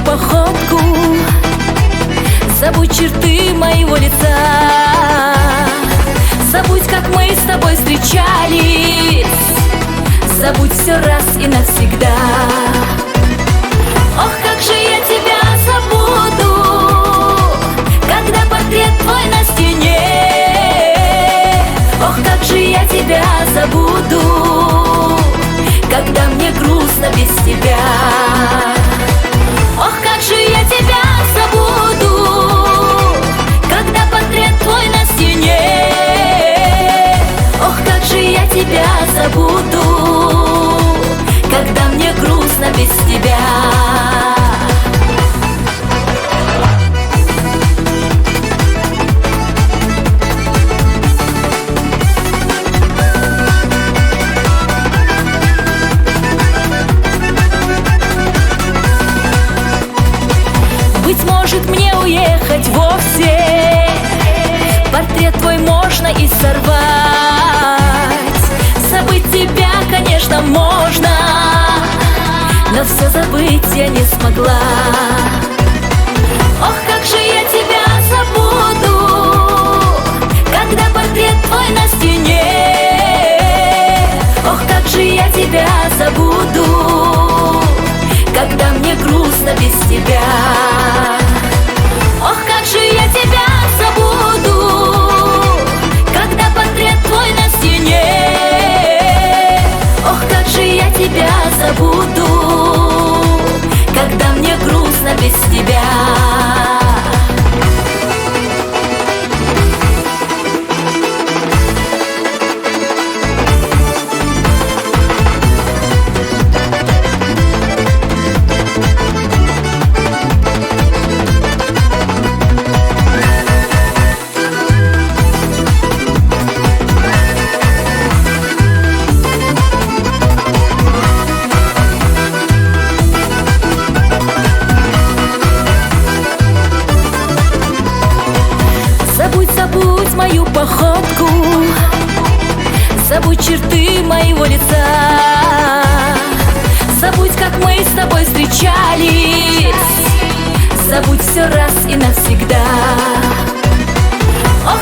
походку, забудь черты моего лица, забудь, как мы с тобой встречались, забудь все раз и навсегда. Ох, как же я тебя забуду, когда портрет твой на стене. Ох, как же я тебя забуду, когда мне грустно без тебя. Ох, как же я тебя забуду, когда портрет твой на стене. Ох, как же я тебя забуду, когда мне грустно без тебя. Быть может, мне уехать вовсе, портрет твой можно и сорвать. Забыть тебя, конечно, можно, но все забыть я не смогла. Ох, как же я тебя забуду, когда портрет твой на стене. Ох, как же я тебя забуду, когда мне грустно без тебя. Ох, как же я тебя забуду, когда портрет твой на стене. Ох, как же я тебя забуду, когда мне грустно без тебя. Забудь мою походку, забудь черты моего лица, забудь, как мы с тобой встречались, забудь все раз и навсегда. Ох,